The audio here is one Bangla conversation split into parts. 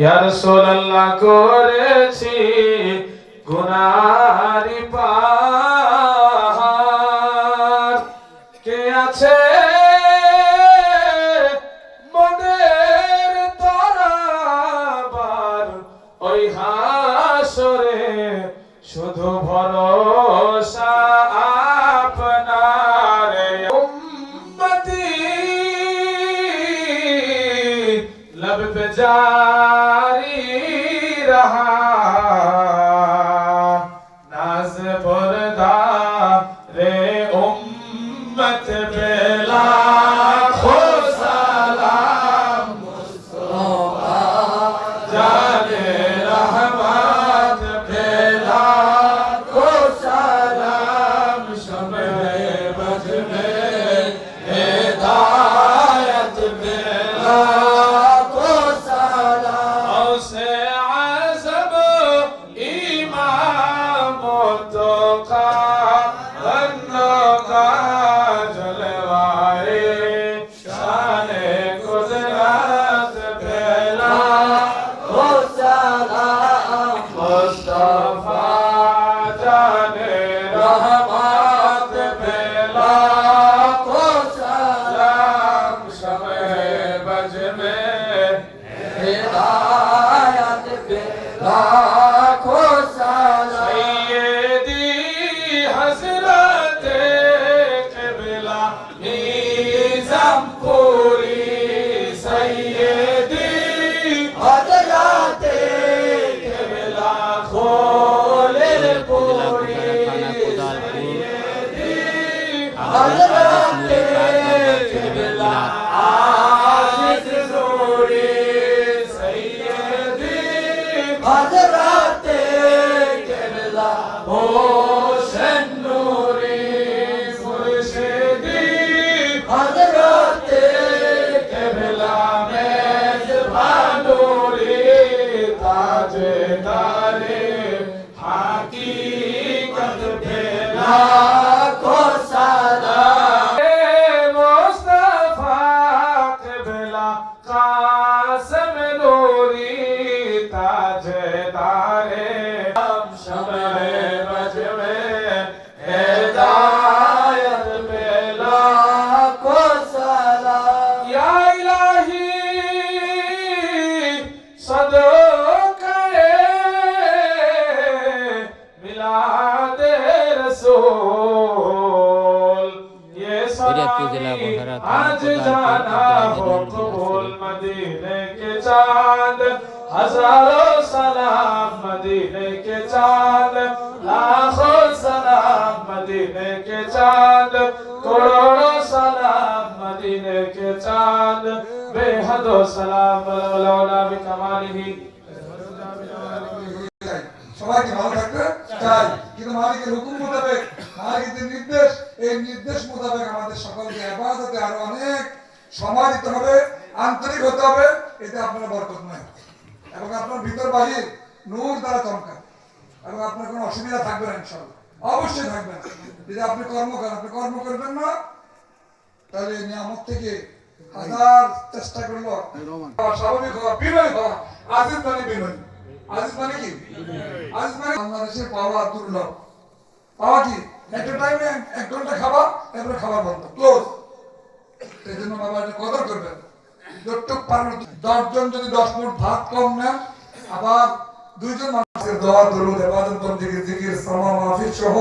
ইয়া রাসূলুল্লাহ করেছি গুনারি পাহাড় কে আছে মনের তরাবার ওই হাসরে শুধু ভরসা আপনার উম্মতি लब पे जारी रहा नाज बरदा रे उम्मत पे लाखों सलाम मुस्तफा जाने रहमत पे लाखों सलाम शमे बज में हिदायत पे आज जाना हो कबूल मदीने के चांद हजारों सलाम मदीने के चांद लाखों सलाम मदीने के चांद करोड़ों सलाम मदीने के चांद बेहदो सलाम मौला बिकमालिही সবাইকে ভালো থাকতে চাই কিন্তু মালিকের হুকুম মোতাবেক মালিকের নির্দেশ এই নির্দেশ মোতাবেক আমাদের সকলকে ইবাদতে আরো অনেক সময় দিতে হবে আন্তরিক হতে হবে এতে আপনার বরকত নয় এবং আপনার ভিতর বাহির নূর দ্বারা চমকাবে এবং আপনার কোনো অসুবিধা থাকবে না ইনশাআল্লাহ অবশ্যই থাকবে না যদি আপনি কর্ম করবেন না তাহলে নিয়ামত থেকে হাজার চেষ্টা করলো স্বাভাবিক হওয়া বিনয় হওয়া আজিজ মানে বিনয় আজিজ মানে কি আজিজ মানে বাংলাদেশের পাওয়া দুর্লভ পাওয়া কি একটা টাইমে 1 ঘন্টা খাবার এরপরে খাবার বন্ধ ক্লোজ এই জন্য বাবা এটা কদর করবেন যতটুক পারেন 10 জন যদি 10 মিনিট ভাত কম নেন আবার 2 জন মানুষের দোয়া দরুদ ইবাদত বন্দেগী জিকির সামা মাহফিল সহ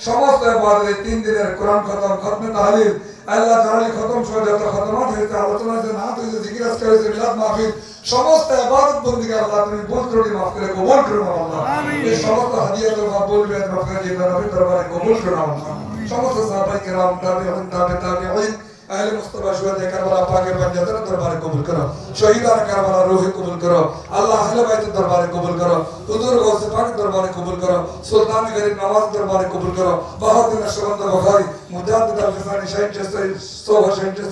সমস্ত ইবাদত 3 দিনের কোরআন খতম খতমে তাহলিল আল্লাহ তাআলা খতম সহ যত খতমাত হয়েছে আলোচনা যে না হয়েছে জিকির আজকাল হয়েছে মিলাদ মাহফিল সমস্ত ইবাদত বন্দেগী আল্লাহ তুমি ভুল ত্রুটি মাফ করে কবুল করো আল্লাহ এই সমস্ত হাদিয়াত ও মাকবুলিয়াত মাফ করে দিন নবীর দরবারে কবুল করো আল্লাহ সমস্ত সাহাবায়ে কেরাম তাবিঈন তাবিঈন আহলে মুস্তাফা শুহাদায়ে কারবালা পাকের বান্দাদের দরবারে কবুল করো শহীদান কারবালা রূহে কবুল করো আল্লাহ আহলে বাইতের দরবারে কবুল করো হুজুর গৌসে পাকের দরবারে কবুল করো সুলতান গরিব নওয়াজ দরবারে কবুল করো বাহাদুর নশবন্দ বুখারী মুজাদ্দিদ আল-ফিসানি শাইখ চেস্তি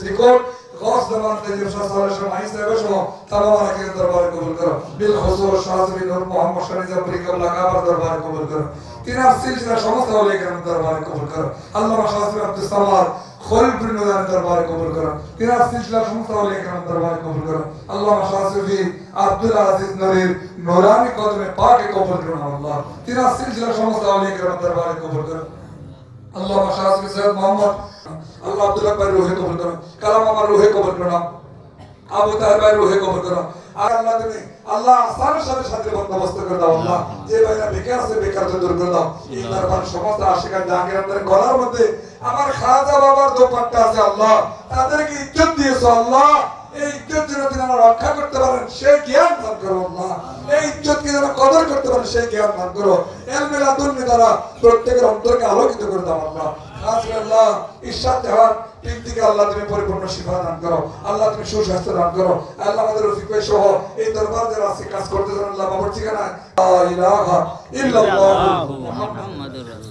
রিকর্ড خاص زمان تجربه صلی الله علیه و آله شما تمام کے دربار قبول کرو بالخصوص شاذبی نور محمد شریف پری قبل کا دربار قبول کرو تینا سلسلہ সমস্ত ওলামায়ে কেরাম দরবারে কবুল করো আল্লামা শাহসিব আব্দুস সামাদ খলিলপুর নূরানি দরবারে কবুল করো তিনার সিলসিলা সমস্ত আউলিয়া কেরাম দরবারে কবুল করো আল্লামা শাহসুফি আব্দুল আজিজ নূরের নূরানি কদমে পাকে কবুল করো আল্লাহ তিনার সিলসিলা সমস্ত আউলিয়া কেরাম দরবারে কবুল করো আল্লামা শাহসুফি সৈয়দ মোহাম্মদ আল্লাহ আব্দুল্লাহ ভাই রুহে কবুল করো কালাম আমার রুহে কবুল করো আবু তাহের ভাই রুহে কবুল করো আর আল্লাহ তুমি আল্লাহ আসানের সাথে সাথে বন্দোবস্ত করে দাও আল্লাহ যে ভাইরা বেকার আছে বেকারত্ব দূর করে দাও এই দরবার সমস্ত আশিকান জাহাঙ্গীরদের গলার মধ্যে আমার খাজা বাবার দোপাট্টা আছে আল্লাহ তাদেরকে ইজ্জত দিয়েছো আল্লাহ এই ইজ্জত যেন তিনি রক্ষা করতে পারেন সেই জ্ঞান দান করো আল্লাহ এই ইজ্জতকে যেন কদর করতে পারেন সেই জ্ঞান দান করো ইলমে লাদুন্নি দ্বারা প্রত্যেকের অন্তরকে আলোকিত করে দাও আল্লাহ আল্লাহ ইরশাদ দেওয়ার ব্যক্তিকে আল্লাহ তুমি পরিপূর্ণ শিফা দান করো আল্লাহ তুমি সুস্বাস্থ্য দান করো আল্লাহ আমাদের রফিক ভাই সহ এই দরবার যারা আছে কাজ করতে আল্লাহ বাবার ঠিকানা লা ইলাহা ইল্লাল্লাহ মুহাম্মাদুর রাসূল